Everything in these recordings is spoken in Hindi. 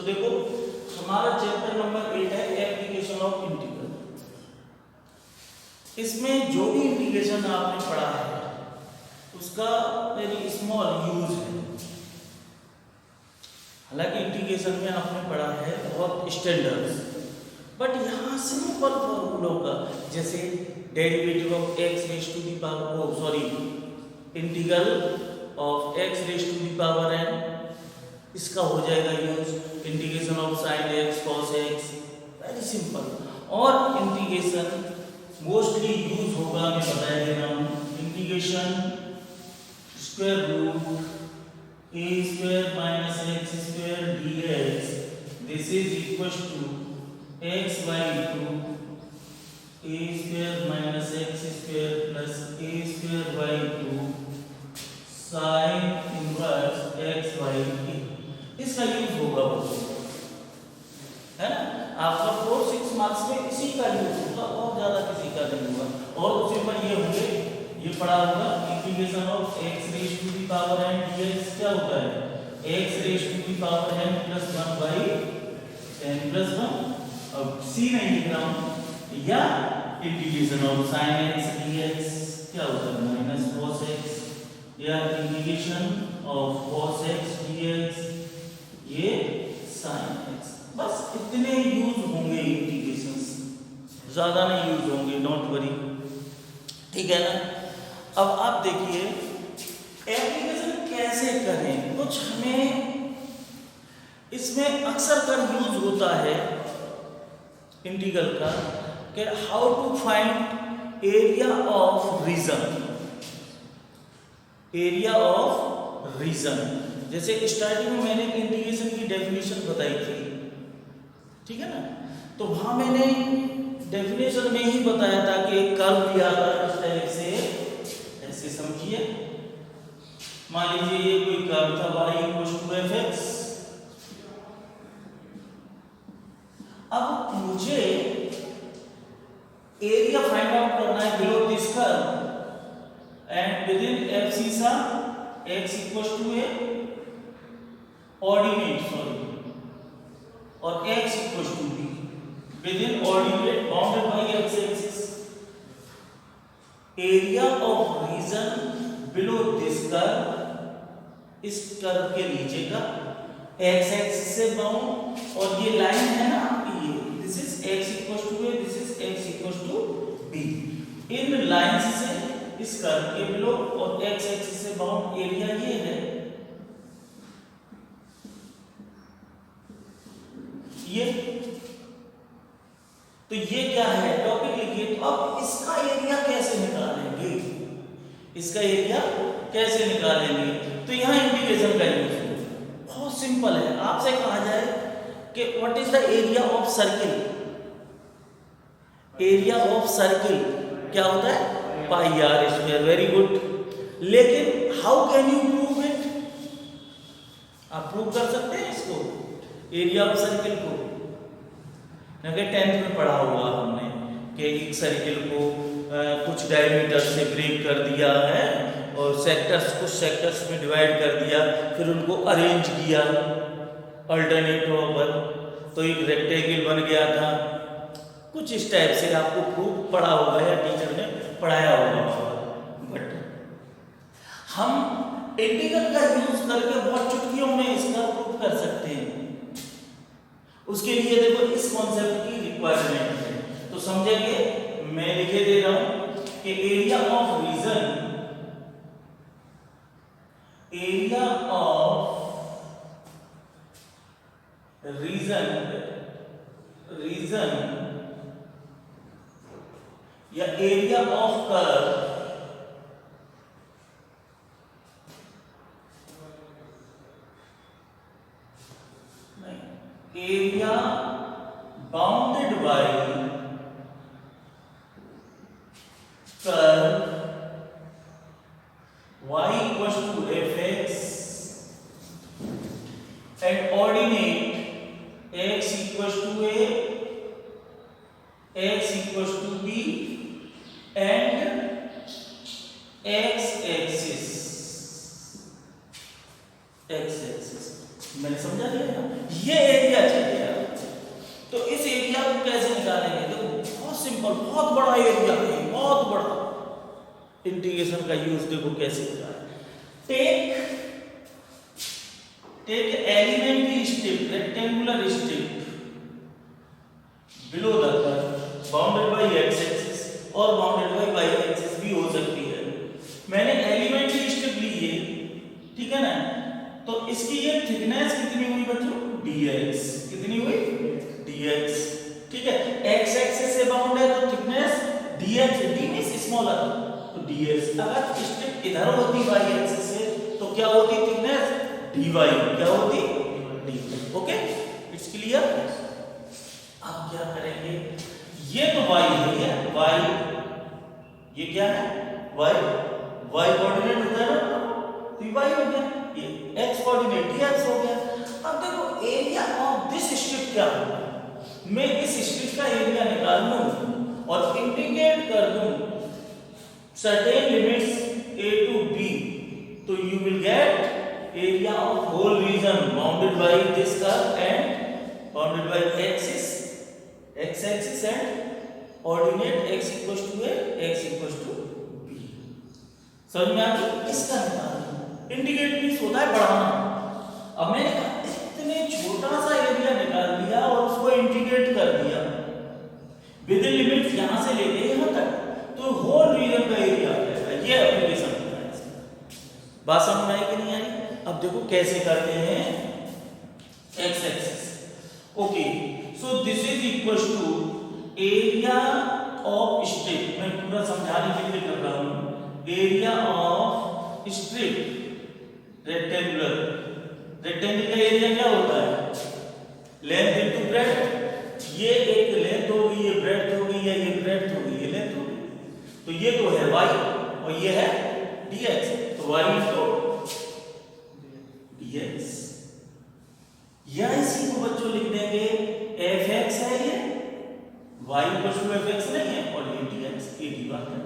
देखो हमारा चैप्टर नंबर 8 है एप्लीकेशन ऑफ इंटीग्रल। इसमें जो भी इंटीग्रेशन आपने पढ़ा है उसका वेरी स्मॉल यूज है। हालांकि इंटीग्रेशन में आपने पढ़ा है बहुत स्टैंडर्ड्स, बट यहाँ सिंपल फॉर्मूलों का, जैसे derivative of x raise to the power integral of x raise to the power n, इसका हो जाएगा use. Integration of sine x cos x, very simple. और इंटीग्रेशन मोस्टली यूज होगा, मैं बता दे रहा हूँ, integration square root a square minus x square dx, this is equal to x by 2 a square minus x square plus a square by 2 sine inverse x by a, इसका यूज होगा है ना। आपका 4-6 मार्क्स में इसी का यूज होगा और ज्यादा किसी का नहीं होगा। और उसी पर ये होंगे, ये पढ़ा होगा integration of x raise to the power n dx क्या होता है, x raise to the power n plus 1 by n plus 1। अब c नहीं लिख रहा हूं, या integration of sin x dx क्या होता है माइनस cos x, या integration of cos x dx ये sin x। बस इतने यूज होंगे इंटीग्रेशंस, ज्यादा नहीं यूज होंगे, डोंट वरी, ठीक है ना। अब आप देखिए एप्लीकेशन कैसे करें, कुछ हमें इसमें अक्सर कर यूज होता है इंटीग्रल का कि how to find area of region, area of region. जैसे स्टार्टिंग में मैंने इंटीग्रेशन की डेफिनेशन बताई थी, ठीक है ना, तो वहां मैंने डेफिनेशन में ही बताया था कि एक कर्व दिया था इस तरह से, ऐसे समझिए, मान लीजिए ये कोई कर्व था y इक्वल टू fx। अब मुझे एरिया फाइंड आउट करना है below this curve and within abscissa x equal to a ordinate, sorry, और x equal to b within ordinate bounded by x axis. Area of region below this curve, इस कर्व के नीचे का x एक्सिस से बाउंड, और ये लाइन है ना आपकी, ये this is x equal to a, this is x equal to b। इन लाइंस से इस कर्व के बिलो और x एक्सिस से बाउंड एरिया ये है, ये। तो ये क्या है, टॉपिक लिखिए। तो अब इसका एरिया कैसे निकालेंगे, इसका एरिया कैसे निकालेंगे, तो यहां इंटीग्रेशन का यूज है, बहुत सिंपल है। आपसे कहा जाए कि what is the area of circle, area of circle क्या होता है पाई आर स्क्वायर, वेरी गुड। लेकिन how can you prove it, आप प्रूव कर सकते हैं इसको, एरिया ऑफ सर्किल को। 10th में पढ़ा होगा हमने कि एक सर्किल को कुछ डायमीटर से ब्रेक कर दिया है और सेक्टर्स, कुछ सेक्टर्स में डिवाइड कर दिया, फिर उनको अरेंज किया अल्टरनेट रो पर, तो एक रेक्टेंगल बन गया था। कुछ इस टाइप से आपको प्रूफ पढ़ा होगा या टीचर ने पढ़ाया होगा। बट हम इंटीग्रल का यूज करके बहुत चुटकियों में इसका प्रूफ कर सकते हैं। उसके लिए देखो इस कॉन्सेप्ट की रिक्वायरमेंट है, तो समझेंगे। मैं लिखे दे रहा हूं कि area of region, area of region, region या area of curve area bounded by curve y equals to fx and ordinate x equals to a, x equals to b and x axis, x axis मैंने समझा दिया ना। ये एरिया चाहिए। तो इस एरिया को कैसे निकालेंगे? देखो बहुत सिंपल, बहुत बड़ा एरिया है, बहुत बड़ा। इंटीग्रेशन का यूज देखो कैसे होता है। Take elementary strip, rectangular strip below the curve bounded by x axis और बाउंडेड बाय वाई एक्सिस भी हो सकती है। मैंने एलिमेंट्री स्ट्रिप ली है, ठीक है ना? तो इसकी ये थिकनेस कितनी हुई बच्चों? dx। कितनी हुई? dx, ठीक है। x एक्सिस से बाउंड है तो thickness dx, d means smaller, तो dx। अगर स्ट्रिप इधर होती y एक्सिस से तो क्या होती थिकनेस? dy। क्या होती? dy। Okay, it's clear. अब क्या करेंगे? ये तो y है, ये y, ये क्या है? y कोऑर्डिनेट होता है ना, तो y हो गया, ये x कोऑर्डिनेट dx हो गया। अब देखो एरिया ऑफ दिस स्ट्रिप क्या होगा? मैं इस स्ट्रिप का एरिया निकाल लूं और इंटीग्रेट कर दूं certain limits a to b, तो you will get area of whole region bounded by this curve and bounded by x axis and ordinate x equals to a, x equals to b। समझ में आ गई? इसका निकालना इंटीग्रेट मींस होता है बढ़ाना। अब मैंने इतने छोटा सा एरिया निकाल दिया और उसको इंटीग्रेट कर दिया विद इन लिमिट्स, यहां से लेके यहां तक, तो होल रीजन का एरिया आ जाएगा। ये एप्लीकेशन होता है इसका। बात समझ में आई कि नहीं आई? अब देखो कैसे करते हैं। x axis, okay, so this is equals to area of strip. मैं पूरा समझाने के लिए कर रहा हूं। एरिया ऑफ स्ट्रिप रेक्टेंगुलर का एरिया क्या होता है? Length into breadth. ये एक लेंथ हो गई, ये ब्रेड्थ हो गई, या ये ब्रेड्थ हो गई, ये लेंथ हो गई। तो ये तो है y और ये है dx, तो y इनटू dx। या इसी को बच्चों लिख देंगे fx है, ये y इक्वल टू fx नहीं है, और ये dx, ये की बात है,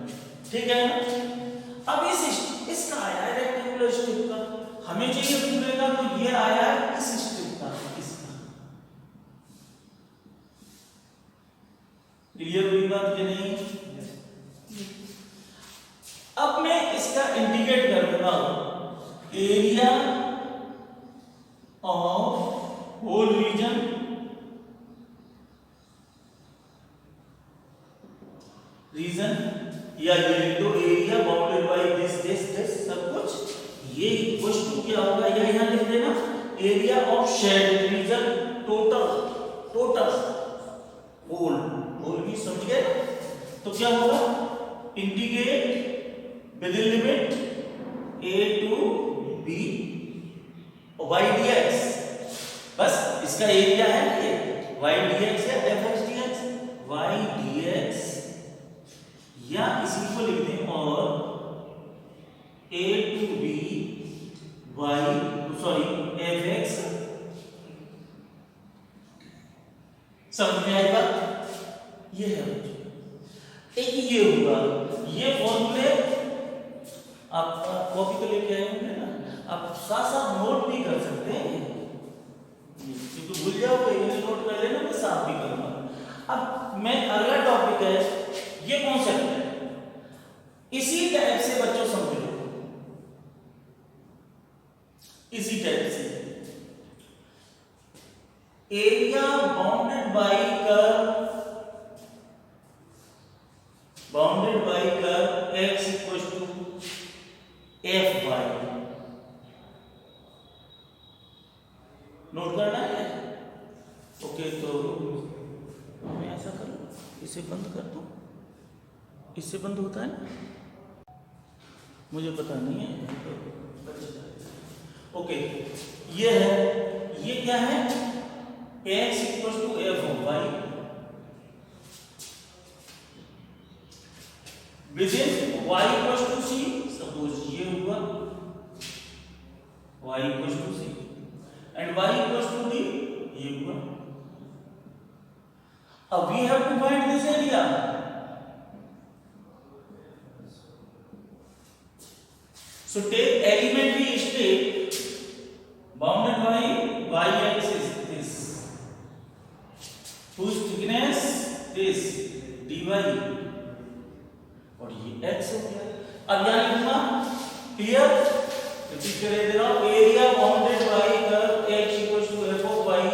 ठीक है ना? अब इसका आया है रेक्टेंगुलर स्ट्रिप का, हमें चाहिए पूरे का, तो ये आया है इस स्ट्रिप का, इसका। क्लियर हुई बात कि नहीं? अब मैं इसका इंटीग्रेट कर दूंगा एरिया ऑफ होल रीजन या ये लिख दो एरिया बाउंडेड बाय दिस सब कुछ। ये इक्वल टू क्या होगा? यहां लिख देना area of shade region total whole भी समझ गए? तो क्या होगा? Integrate within limit a to b y dx। बस इसका एरिया है ये y dx या fx dx, y dx, या इसी को लिख दें और a to b y fx। समझ में आई बात? ये है एक ये हुआ। ये फॉर्मूले आप कॉपी को लेके आए होंगे ना, आप साथ साथ नोट भी कर सकते हैं, क्योंकि भूल जाओगे ये नोट कर लेना, मैं साथ भी करूंगा। अब मैं अगला टॉपिक है ये कॉन्सेप्ट है, इसी टाइप से बच्चों समझ लो, इसी टाइप से area bounded by curve x equals to fy। Note करना है? ओके, तो मैं ऐसा करूं, इसे बंद कर दूं, इससे बंद होता है ना, मुझे पता नहीं है। ओके, ये है, ये क्या है? x equals to f of y within y equals to c। Suppose ये हुआ y equals to c and y equals to d, ये हुआ। अब we have to find this area. So take elementary strip bounded by y axis whose thickness this dy और ये x हो गया। अब यहाँ लिखूंगा क्लियर, रिपीट कर दे रहा हूं, area bounded by curve x equals to f of y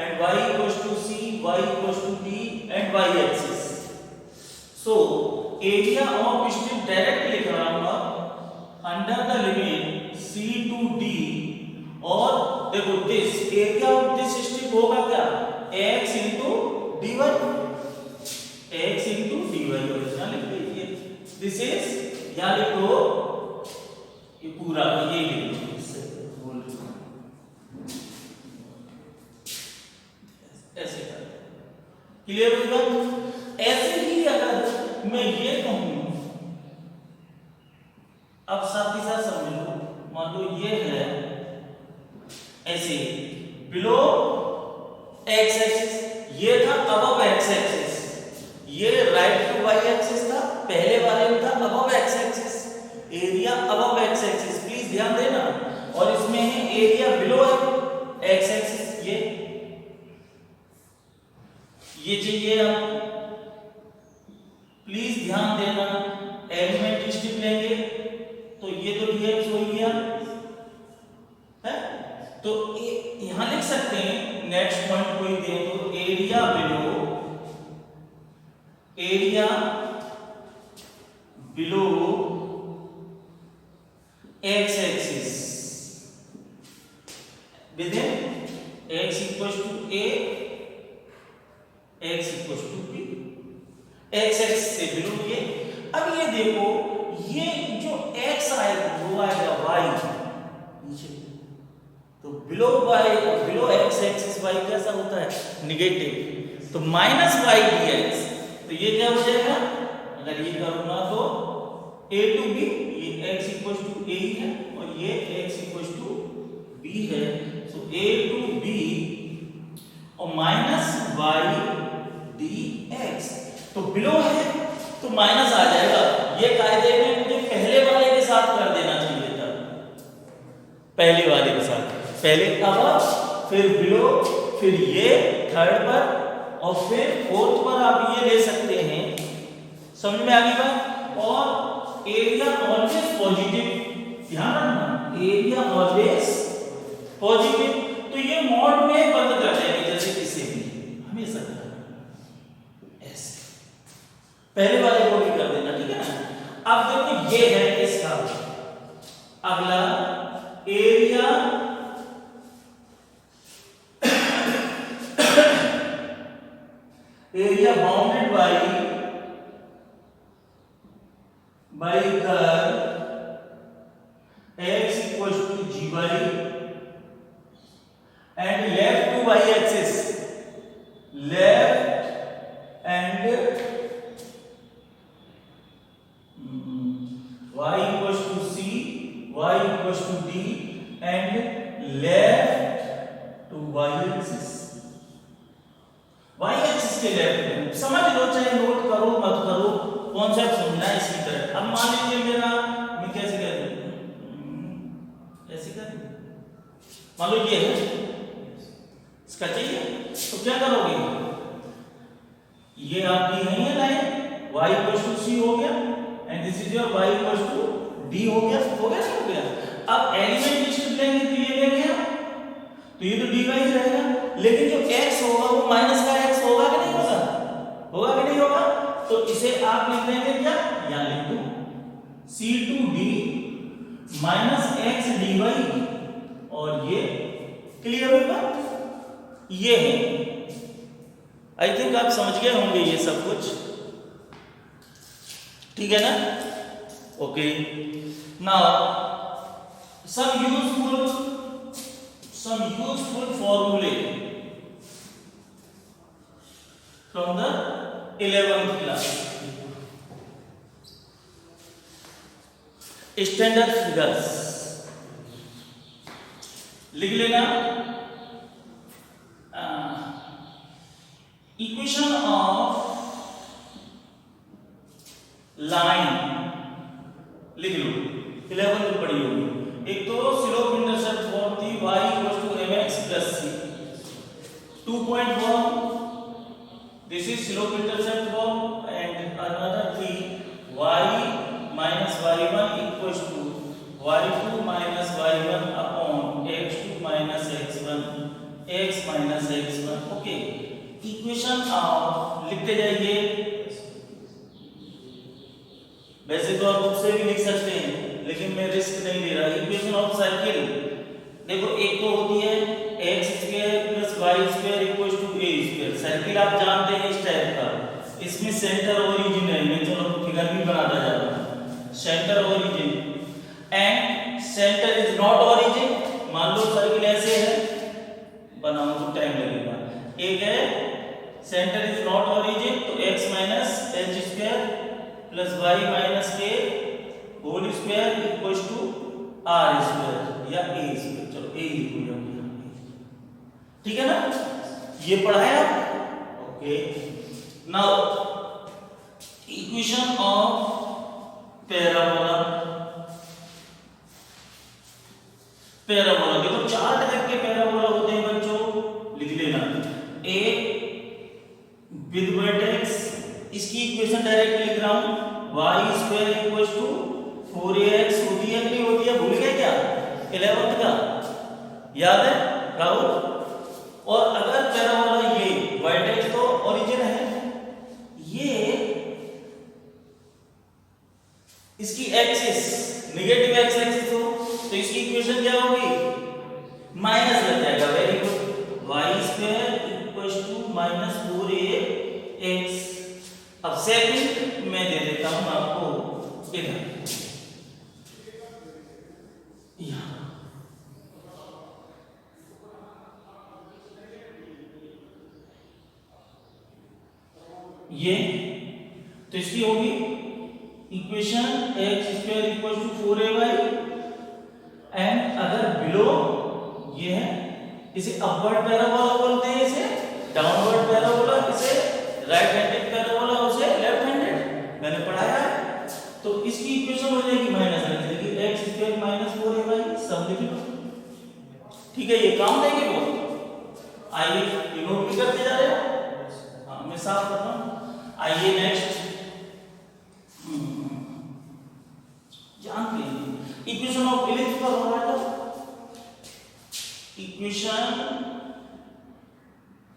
and y equals to c, y equals to d and y axis। so area of strip direct लिख रहा हूं under the limit c to d, और देखो this area of this strip होगा क्या, x into dy, x into dy original लिख लीजिए। दिस इज, या लिख लो ये पूरा, ये लिख लो इससे बोल ऐसे कर, क्लियर होगा। ऐसे ही अगर मैं ये कहूं, अब साथ ही साथ समझ लो, मान लो ये है ऐसे बिलो एक्स एक्सिस, ये था अबव एक्स एक्सिस, ये राइट टू वाई एक्सिस था, पहले वाले में था above x axis, area above x axis, please ध्यान देना, और इसमें है एरिया बिलो एक्स एक्सिस, ये चाहिए आप, प्लीज ध्यान देना। एलिमेंट स्ट्रिप लेंगे तो ये तो dx हो गया है, तो यहां लिख सकते हैं नेक्स्ट पॉइंट कोई दे तो area below x axis within x equals to a, x equals to b, x axis से बिलो ये। अब ये देखो, ये जो x आएगा वो आएगा y नीचे, तो below y below x axis y कैसा होता है, निगेटिव, तो माइनस y dx, तो ये क्या हो जाएगा, अगर ये करूंगा तो a to b, ये x equals to a है और ये x equals to b है, so a to b और माइनस y dx, तो बिलो है तो माइनस आ जाएगा। ये कायदे में मुझे पहले वाले के साथ कर देना चाहिए था, पहले वाले के साथ, पहले अबव फिर बिलो फिर ये थर्ड पर और फिर फोर्थ पर आप ये ले सकते हैं, समझ में आ गई बात। और एरिया ऑलवेज पॉजिटिव, ध्यान रखना एरिया ऑलवेज पॉजिटिव, तो ये मोड में बंद कर देंगे जैसे किसी भी, हमेशा ऐसे पहले वाले को भी कर देना, ठीक है ना। अब देखो ये है इसका अगला area area bounded by curve x equals to gy and left to y axis, left and y equals to c, y equals to d and left to y axis, y axis के लेफ्ट में समझ लो, चाहे नोट करो मत करो, कॉन्सेप्ट समझना है इसकी तरह। अब मान लीजिए मेरा, मैं कैसे कर दूं, ऐसे कर दूं, मान लो ये है इसका चाहिए, तो क्या करोगे, ये आपकी है ये line y equals to c हो गया and this is your y equals to d हो गया, हो गया नहीं हो गया। अब एलिमेंट स्ट्रिप लेंगे तो ये ले गया, तो ये तो dy रहेगा, लेकिन जो x होगा वो माइनस का x होगा कि नहीं होगा, होगा कि नहीं होगा, तो इसे आप लिख लेंगे क्या, यहां लिख दो c to d minus x dy, और ये क्लियर होगा, ये है। आई थिंक आप समझ गए होंगे ये सब कुछ, ठीक है ना। Okay, now some useful formulae from the 11th class, standard figures लिख लेना। इक्वेशन ऑफ लाइन लिख लो, 11 में पढ़ी होगी। एक तो स्लोप इंटरसेप्ट फॉर्म थी y mx + c, 2.1 slope intercept form, and another three y minus y1 equals to y2 minus y1 upon x2 minus x1 x minus x1. Okay, equation आप लिखते जाइए, वैसे तो आप बुक से भी लिख सकते हैं लेकिन मैं रिस्क नहीं ले रहा। इक्वेशन ऑफ सर्किल देखो, एक तो होती है x square plus y square equal to a square. Circle आप जानते हैं इस टाइप का, इसमें सेंटर ओरिजिन है, मैं चलो फिगर भी बनाता जा रहा हूं। Centre origin and centre is not origin. मान लो सर्किल ऐसे है, बनाऊं तो टाइम लगेगा। एक है सेंटर इज नॉट ओरिजिन, तो x minus H square plus Y minus K whole square equal to R square या ए स्क्वायर। चलो ए लिखो यहाँ, ठीक है ना, ये पढ़ा है आप। Okay, now equation of parabola. Parabola देखो, चार टाइप के पैराबोला होते हैं बच्चों, लिख लेना। एक विद वर्टेक्स, इसकी इक्वेशन डायरेक्ट लिख रहा हूं, y square equals to 4ax होती है नहीं होती है, भूल गए क्या 11th का, याद है राहुल? और अगर पैराबोला ये वर्टेक्स तो ओरिजिन है, ये इसकी एक्सिस नेगेटिव एक्स एक्सिस हो तो इसकी इक्वेशन क्या होगी, माइनस लग जाएगा। Very good, y square equals to minus 4ax। अब सेकंड मैं दे देता हूं आपको इधर, ये तो इसकी होगी equation x square equal to 4ay and अगर बिलो ये है, इसे अपवर्ड पैराबोला बोलते हैं, इसे डाउनवर्ड पैराबोला, इसे राइट हैंडेड पैराबोला, उसे लेफ्ट हैंडेड, मैंने पढ़ाया है। तो इसकी इक्वेशन हो जाएगी माइनस लग जाएगी x स्क्वायर माइनस 4ay, सब लिख लो, ठीक है। ये काम देंगे वो, आइए ये नोट भी करते जा रहे हो, हाँ मैं साफ करता हूं। आइए नेक्स्ट जानते हैं इक्वेशन ऑफ इलिप्स पर हो रहा है। इक्वेशन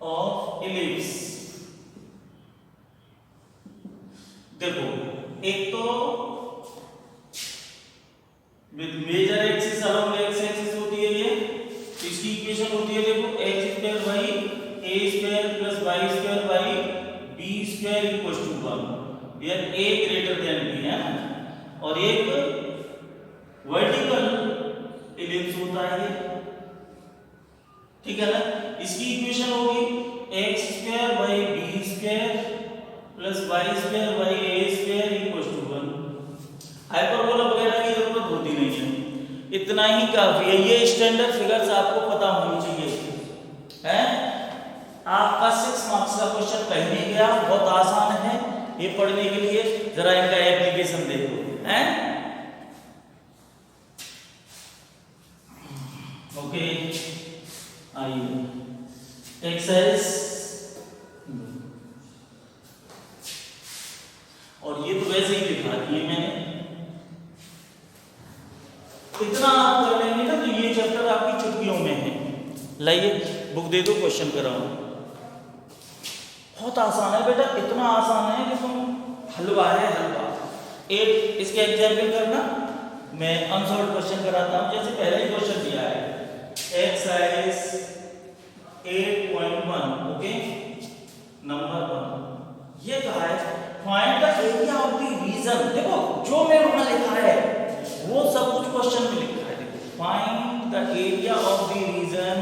ऑफ इलिप्स देखो, एक तो with major axis along x axis होती है ये, तो इसकी इक्वेशन होती है देखो x square y a square plus y square y b square equals to 1। यार a ग्रेटर देन b है ना, और एक वर्टिकल इलिप्स होता है ये, ठीक है ना। इसकी इक्वेशन होगी x square y b square plus y square y a square equals to 1। Hyperbola वगैरह की जरूरत होती नहीं है, इतना ही काफी है। ये स्टैंडर्ड फिगर्स आपको पता होनी चाहिए, हैं? आपका 6 मार्क्स का क्वेश्चन पहले गया, बहुत आसान है ये पढ़ने के लिए, जरा इनका एप्लीकेशन देखो, हैं? ओके, आइए एक्सरसाइज, और ये तो वैसे ही दिखा दिए मैंने, इतना आप कर लेंगे ना तो ये चैप्टर आपकी चुटकियों में है। लाइए बुक दे दो, क्वेश्चन कराओ। बहुत आसान है बेटा, इतना आसान है कि तुम हलवा है हलवा। एक इसके एग्जाम्पल करना, मैं अनसॉल्व क्वेश्चन कराता हूं। जैसे पहला ही क्वेश्चन दिया है एक्सरसाइज 8.1, ओके नंबर 1, ये कहा है find the area of the region. देखो जो मैं वहां लिखा है वो सब कुछ क्वेश्चन में लिखा है। देखो find the area of the region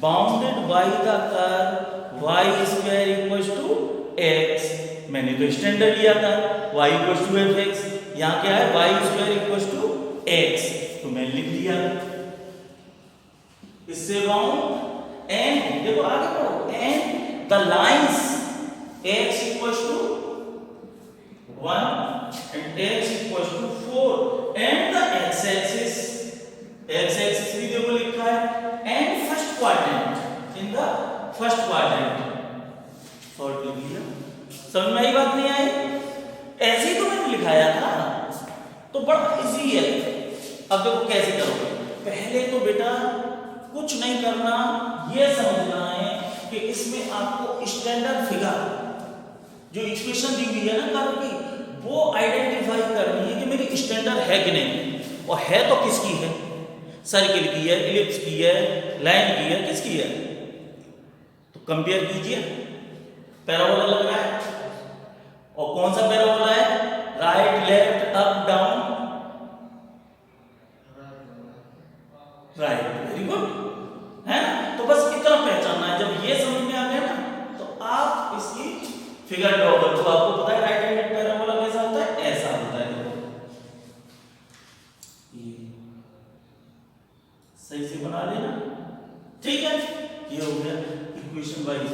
bounded by the curve y square equals to x। मैंने तो स्टैंडर्ड लिया था y इक्वल्स टू fx, यहां क्या है y square equals to x, तो मैं लिख दिया इससे बाउंड। एंड देखो आगे पढ़ो, and the lines x equals to 1 and x equals to 4 and the x axis भी देखो लिखा है and first quadrant, in the first quadrant solve कर लिया। समझ में आई बात नहीं आई? ऐसे ही तो मैंने लिखाया था, तो बड़ा इजी है। अब देखो कैसे करोगे। पहले तो बेटा कुछ नहीं करना, ये समझना है कि इसमें आपको स्टैंडर्ड फिगर जो इक्वेशन दी हुई है ना कर्व की, वो आइडेंटिफाई करनी है कि मेरी स्टैंडर्ड है कि नहीं, और है तो किसकी है, सर्किल की है, इलिप्स की है, लाइन की है, किसकी है। तो कंपेयर कीजिए, पैराबोला लग रहा है, और कौन सा पैराबोला है, right left up down right, very good है ना। तो बस इतना पहचानना है। जब ये समझ में आ गया ना, तो आप इसकी फिगर ड्रॉ कर दो। आपको पता है राइट हैंडेड पैराबोला कैसा होता है, ऐसा होता है। ये सही से बना लेना, ठीक है। ये हो गया इक्वेशन वाइज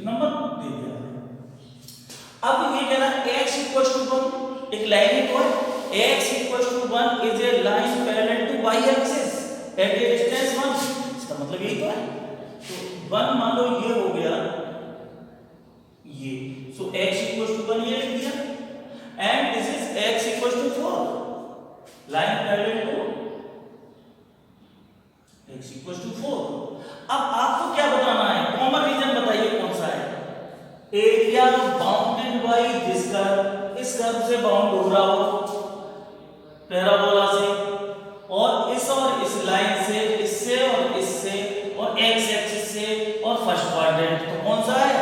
नंबर दे दिया। अब ये कहना x इक्वल टू 1, एक लाइन है तो है x equal to 1 is a line parallel to y axis at a distance 1। इसका मतलब यही तो है। तो 1 मान लो ये हो गया ये, सो x इक्वल टू 1 ये लिख दिया, and this is x equal to 4, line parallel to x equal to 4। अब आपको क्या बताना है, कॉमन रीजन बताइए कौन सा है। Area bounded by this curve, इस कर्व से बाउंड हो रहा हो पैराबोला से, और इस लाइन से, इससे और इससे, और x एक्सिस से, और फर्स्ट क्वाड्रेंट। तो कौन सा है,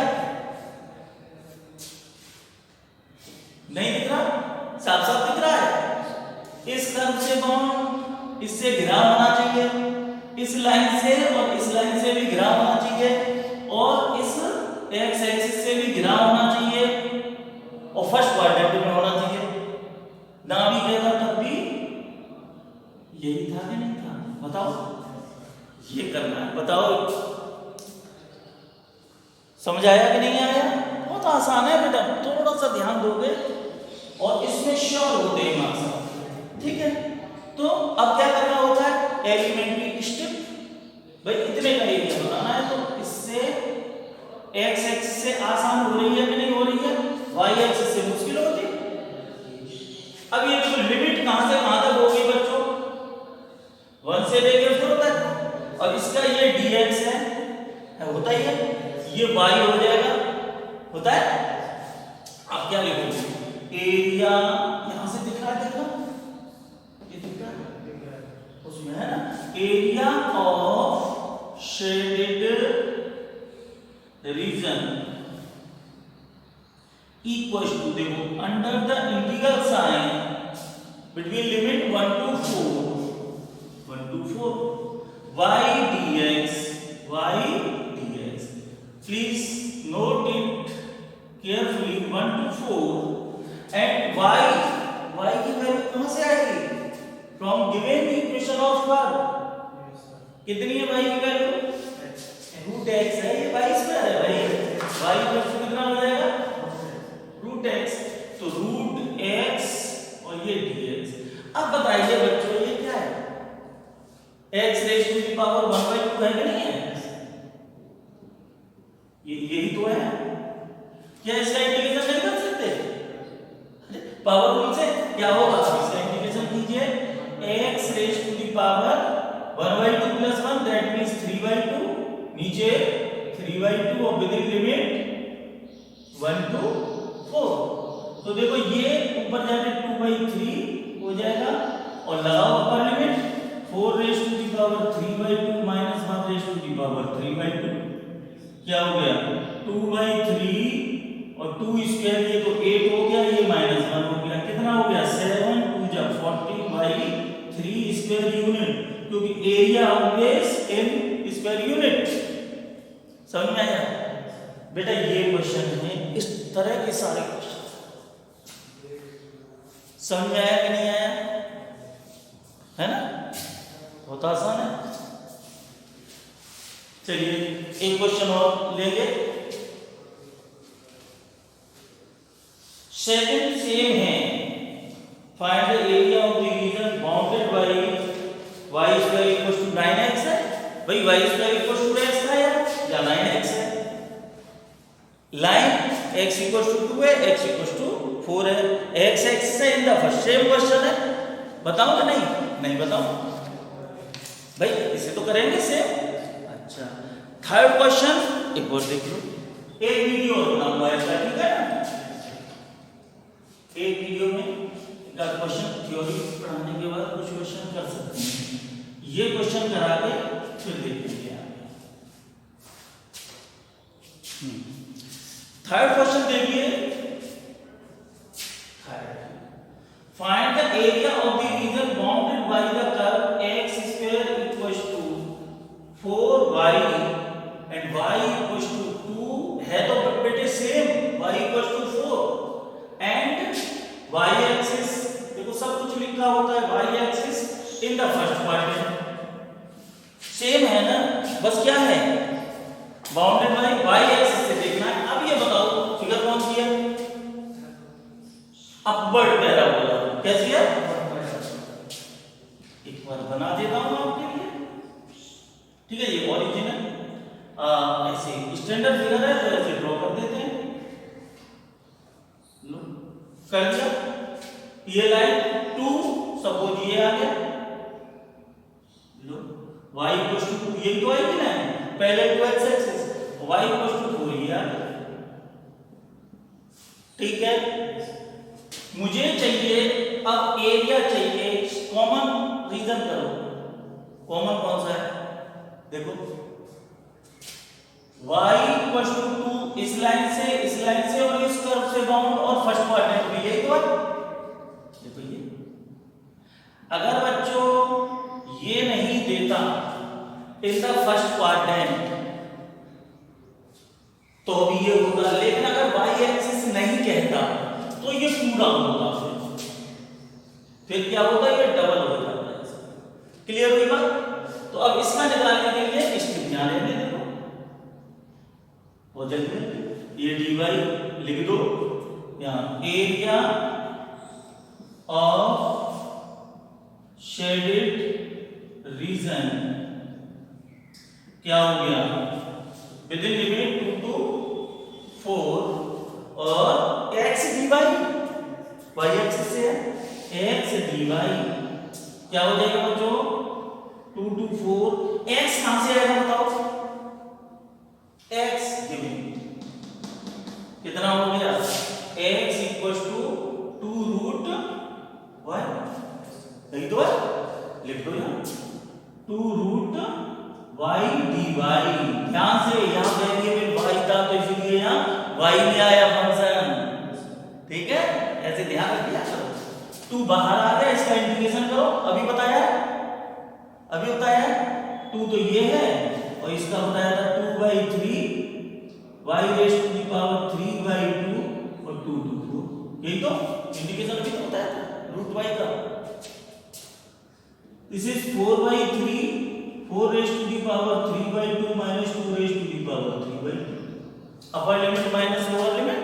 नहीं दिख रहा, साफ साफ दिख रहा है। इस कर्व से बाउंड, इससे घिरा होना चाहिए, इस लाइन से और इस लाइन से भी घिरा होना चाहिए, और इस x एक्सिस से भी घिरा होना चाहिए, और फर्स्ट क्वाड्रेंट में होना चाहिए। ना भी गया था तब भी यही था कि नहीं था, बताओ। ये करना है, बताओ समझ आया कि नहीं आया। बहुत आसान है बेटा, थोड़ा सा ध्यान दोगे और इसमें श्योर होते हैं मार्क्स, ठीक है। तो अब क्या करना होता है, एलिमेंट्री स्टेप। भाई इतने का एरिया बनाना है, तो इससे x एक्सिस से आसान हो रही है कि नहीं हो रही है, y एक्सिस से मुश्किल होती है। अब ये देखो लिमिट कहां से कहां तक होगी बच्चों, 1 से लेकर 4 तक, और इसका ये dx है, होता ही है, ये y हो जाएगा, होता है। अब क्या लिखोगे, एरिया यहां से दिख रहा है, देखो ये दिख रहा है उसमें है ना, area of shaded region equal to, देखो under the integral sign between limit 1 to 4 y dx, please note it carefully, 1 to 4, and y की वैल्यू कहां से आएगी, from given equation of curve. कितनी है y की वैल्यू, रूट x है, ये y स्क्वायर है भाई, y का कितना हो जाएगा रूट x, तो रूट x और ये dx। अब बताइए बच्चों ये क्या है, x raise to the power 1/2 है कि नहीं है, ये यही तो है। क्या इसका इंटीग्रेशन नहीं कर सकते, पावर रूल से क्या होगा, इसका इंटीग्रेशन कीजिए, x raise to the power 1/2 + 1 that means 3/2, नीचे 3/2 और विद इन लिमिट 1 to 4। तो देखो ये ऊपर जाके 2/3 हो जाएगा, और लगाओ ऊपर limit 4 raise to the power 3/2 minus 1 raise to the power 3/2, क्या हो गया 2/3, और 2 स्क्वायर ये तो 8 हो गया, ये -1 हो गया, कितना हो गया 7 2 जा 40/3 स्क्वायर यूनिट, क्योंकि area always in square unit. समझ में आया बेटा, ये क्वेश्चन है, इस तरह के सारे क्वेश्चन समझ में आया कि नहीं आया, है ना, बहुत आसान है। चलिए एक क्वेश्चन और लेंगे, सेकंड सेम है, find the area of the region bounded bye y² = 9x है भाई, y² = x है या 9x है। लाइन x इक्वल टू 2 है, x इक्वल टू 4 है, x एक्सिस है इन द फर्स्ट, सेम क्वेश्चन है, बताओ कि नहीं बताओ भाई, इसे तो करेंगे सेम। अच्छा थर्ड क्वेश्चन एक और देख लो, एक वीडियो बनाऊंगा ऐसा, ठीक है ना, एक वीडियो में का क्वेश्चन थ्योरी पढ़ाने के बाद कुछ क्वेश्चन कर सकते हैं, ये क्वेश्चन करा के फिर देखेंगे आगे। थर्ड क्वेश्चन देखिए, find the area of the region bounded by the curve x स्क्वायर equals to 4y and y equals to 2 है तो बेटे same, y equals to 4 and y axis देखो सब कुछ लिखा होता है, y axis in the first quadrant same है ना, बस क्या है बाउंडेड बाय y एक्सिस से देखना है। अब ये बताओ फिगर कौन सी है, अपवर्ड पैराबोला, कैसी है, एक बार बना देता हूं आपके लिए, ठीक है, ये ओरिजिनल ऐसे स्टैंडर्ड फिगर है तो ऐसे ड्रॉ कर देते हैं, लो कर दिया, ये लाइन 2 सपोज ये आ गया, लो y इक्वल टू 2, ये तो है कि नहीं, पहले 2x axis, y equal to 4 ये आ गया, ठीक है। मुझे चाहिए अब एरिया चाहिए, कॉमन रीजन करो, कॉमन कौन सा है देखो, y इक्वल टू 2 इस लाइन से और इस कर्व से बाउंड और फर्स्ट क्वाड्रेंट में, यही तो है, देखो ये अगर बच्चों ये नहीं देता इन द फर्स्ट क्वाड्रेंट तो भी ये होगा, लेकिन अगर y एक्सिस नहीं कहता तो ये पूरा होगा, फिर क्या होगा, ये डबल हो जाता है, क्लियर हुई बात। तो अब इसका निकालने के लिए इसमें ध्यान देने देखो, हो जाएगी ये dy लिख दो यहां, एरिया ऑफ शेडेड रीजन क्या हो गया, विद इन लिमिट 2 to 4 और x dy, y एक्सिस से है x dy क्या हो जाएगा बच्चों, 2 to 4, x कहां से आएगा बताओ, x कितना हो गया, x equals to 2 root y, यही तो है, लिख दो यहां 2 रूट y dy, ध्यान से यहां वेरिएबल y था तो इसलिए यहां y में आया फंक्शन, ठीक है, ऐसे ध्यान रखिए। चलो 2 बाहर आ गया, इसका इंटीग्रेशन करो, अभी बताया 2 तो ये है और इसका बताया था 2/3 y raise to the power 3/2 और 2 to 4, यही तो इंटीग्रेशन अभी तो बताया था रूट y का, this is 4/3 4 raise to the power 3/2 minus 2 raise to the power 3/2, upper limit minus lower limit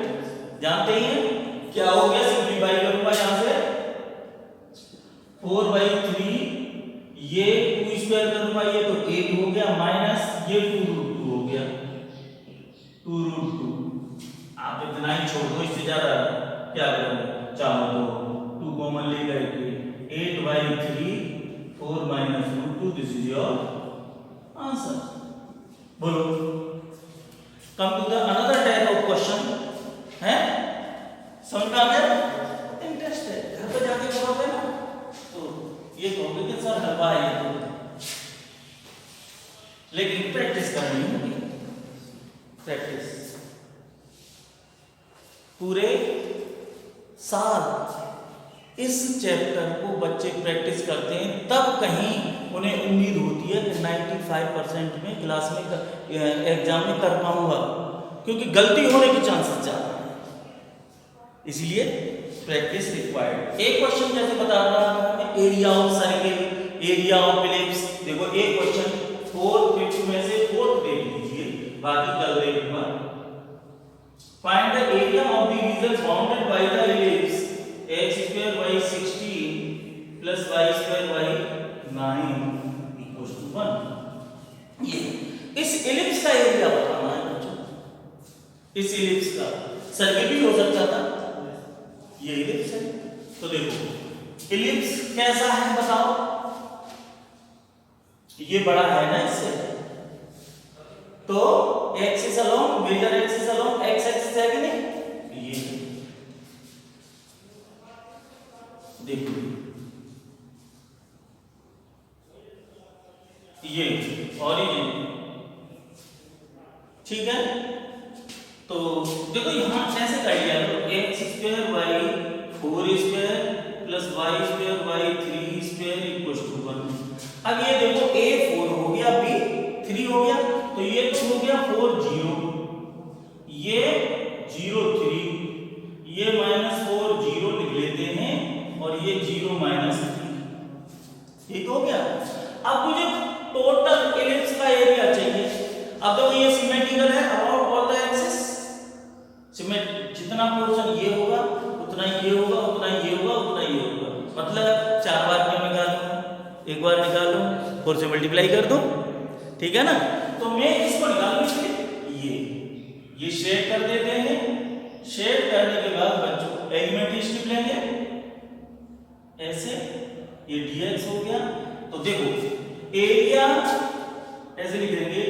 जानते ही हैं, क्या हो गया, सिंपलीफाई करूंगा यहां से 4/3 ये 2 स्क्वायर करूंगा, ये तो 8 हो गया, माइनस ये 2√2 हो गया, 2√2, आप इतना ही छोड़ दो, इससे ज्यादा क्या करोगे, चाहो तो 2 कॉमन ले गए, 8/3 4 minus √2, this is your answer. बोलो, come to the another type of question है, समझ में आ गया, इंटरेस्ट है, घर पे जाके करोगे ना तो ये कहोगे कि सर हलवा है ये तो, लेकिन प्रैक्टिस करनी होगी, प्रैक्टिस पूरे साल इस चैप्टर को बच्चे प्रैक्टिस करते हैं, तब कहीं उन्हें उम्मीद होती है कि 95% में क्लास में एग्जाम में कर पाऊंगा, क्योंकि गलती होने के चांसेस ज्यादा है, इसलिए प्रैक्टिस रिक्वायर्ड। एक क्वेश्चन जैसे बता रहा था, area of circle, area of ellipse, देखो एक क्वेश्चन 4 में से 4 देख लीजिए, बाकी कल देखूंगा। Find the area of the region bounded by the ellipse x² y 16 plus y² y 9 equals to 1। ये इस इलिप्स का एरिया बताना है बच्चों, इस इलिप्स का सर्किल भी हो सकता था, ये इलिप्स है। तो देखो इलिप्स कैसा है बताओ, ये बड़ा है ना इससे, तो axis along major axis along x axis है कि नहीं, ये देखो ये ओरिजिन, ठीक है। तो देखो यहां ऐसे कर लिया, तो x square y 4 square plus y square y 3 square equals to 1। अब ये देखो a 4 हो गया, b 3 हो गया, तो ये तो हो गया 4 0, ये 0 3, ये -4 0 लिख लेते हैं, और ये 0 -3, ये तो हो गया। अब मुझे टोटल इलिप्स का एरिया चाहिए। अब देखो ये सिमेट्रिकल है अबाउट ऑल द एक्सिस, जितना पोर्शन ये होगा उतना ये होगा, उतना ये होगा, उतना ये होगा, मतलब 4 बार क्यों निकालूं, एक बार निकालूं, 4 से मल्टीप्लाई कर दूं, ठीक है ना। तो मैं इसको निकालूं, इसलिए ये शेड कर देते हैं। शेड करने के बाद बच्चों एलिमेंट्री स्ट्रिप लेंगे ऐसे, ये dx हो गया। तो देखो एरिया ऐसे लिखेंगे,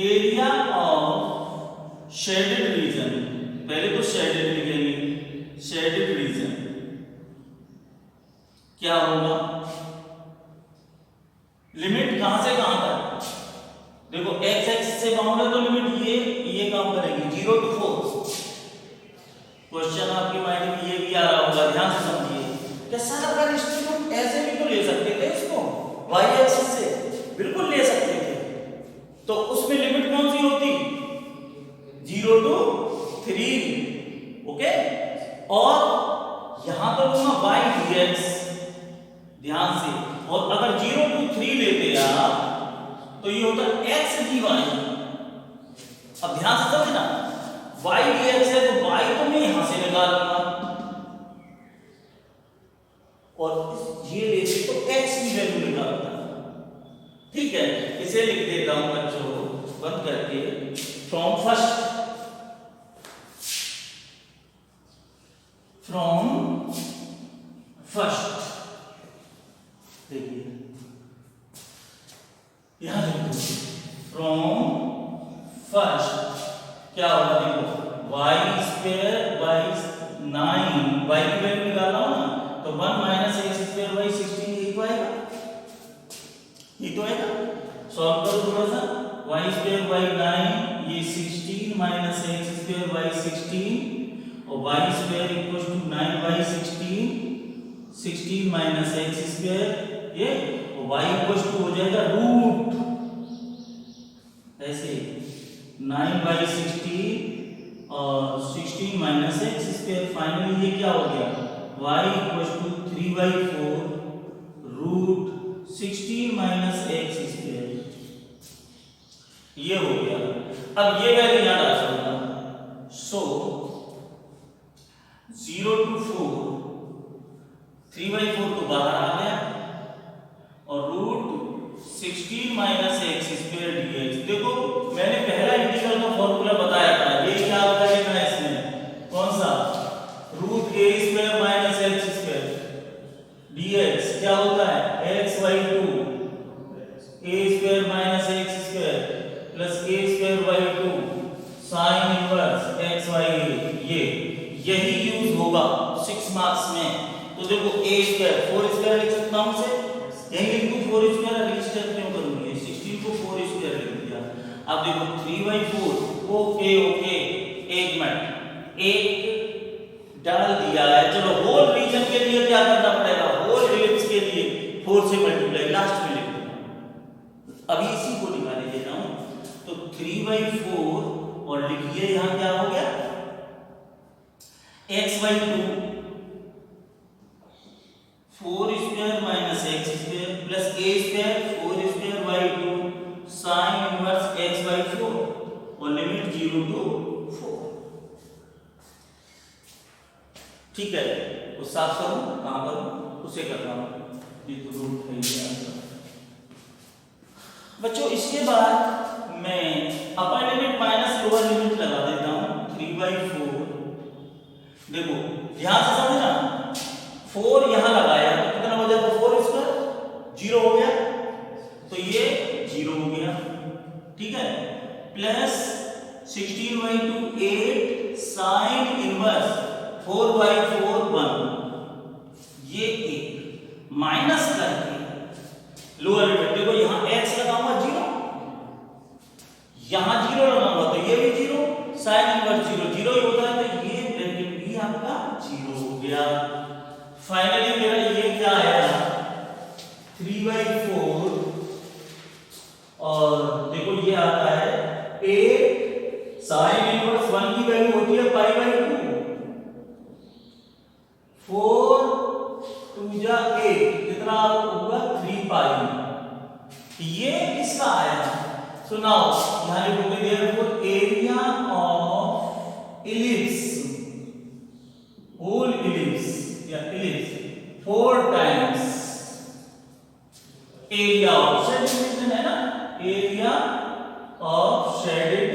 एरिया ऑफ शेडेड रीजन, पहले तो शेडेड लिखेंगे, शेडेड रीजन क्या होगा, लिमिट कहां से कहां तक, देखो x एक्सिस से बाउंड है तो लिमिट ये काम करेगी 0 to 4। क्वेश्चन आपके माइंड में ये भी आ रहा होगा, ध्यान से समझिए। क्या सर अगर स्ट्रिप ऐसे भी तो ले सकते थे इसको y एक्सिस से, बिल्कुल ले सकते थे, तो उसमें लिमिट कौन सी होती, 0 to 3, ओके। और यहां पर होगा y dx, ध्यान से, और अगर 0 to 3 लेते आप तो ये होता x dy। अब ध्यान से समझना, y dx है तो y तो मैं यहां से निकाल लूंगा, और ये लेते तो x की वैल्यू निकालता, ठीक है। इसे लिख देता हूं बच्चों बंद करके, फ्रॉम फर्स्ट देखिए यहां देखो, फ्रॉम फर्स्ट क्या होगा, देखो y स्क्वायर y 9, y की वैल्यू निकालना हो ना, तो 1 - x स्क्वायर y 16, ये तो आएगा, ये तो आएगा। सॉल्व करो थोड़ा सा, y स्क्वायर y 9, ये 16 - x स्क्वायर y 16, और y square equals to 9y 16, 16 - x square ये, और y इक्वल्स टू हो जाएगा रूट ऐसे 9y 16 और 16 - x स्क्वायर, फाइनली ये क्या हो गया, y equals to 3/4 root 16 - x square, ये हो गया। अब ये वैल्यू याद आ जाएगा, सो 0 to 4 3/4 तो बाहर आ गया, और रूट 16 - x स्क्वायर dx। देखो मैंने पहला इंटीग्रल का फॉर्मूला बताया था, ये क्या होता है ना, इसमें कौन सा, root a square - x square dx क्या होता है, x/2 a square - x square plus a square by 2 sine inverse xy, ये यही यूज होगा 6 मार्क्स में। तो देखो a स्क्वायर 4 स्क्वायर लिख सकता हूं से, यही लिख दूं 4 स्क्वायर, अगली स्टेप क्यों करूंगी, 16 को 4 स्क्वायर लिख दिया। अब देखो 3/4, ओके ओके, एक मिनट, एक डाल दिया है, चलो होल रीजन के लिए क्या करना पड़ेगा, होल इलिप्स के लिए 4 से मल्टीप्लाई लास्ट में लिख दूंगा, अभी इसी को निकाले देता हूं। तो 3/4 और लिखिए यहां क्या हो गया, x/2 4 square - x square plus a square 4 square by 2 sine inverse x/4, और लिमिट 0 to 4, ठीक है। वो साफ करूं, कहां करूं, उसे कर रहा हूं, ये तो रूट है ये बच्चों। इसके बाद मैं अपर लिमिट माइनस लोअर लिमिट लगा देता हूं, 3/4 देखो ध्यान से समझना, 4 यहां लगाया तो कितना हो जाएगा, 4 स्क्वायर 0 हो गया, तो ये 0 हो गया, ठीक है, प्लस 16/2 8 साइन इनवर्स 4/4 1, ये 1 माइनस करके लोअर लिमिट, देखो यहां x लगाऊंगा 0, यहां 0 लगाऊंगा तो ये भी 0, साइन इनवर्स 0 0 ही होता है, तो ये ब्रैकेट भी आपका 0 हो गया। फाइनली मेरा ये क्या आया, 3/4, और देखो ये आता है 8 साइन इनवर्स 1 की वैल्यू होती है π/2, 4 2 जा 8 कितना होगा 3π, ये इसका आया। सो नाउ यहां लिखोगे therefore area of ellipse, whole ellipse या ellipse 4 times area of shaded है ना, एरिया ऑफ शेडेड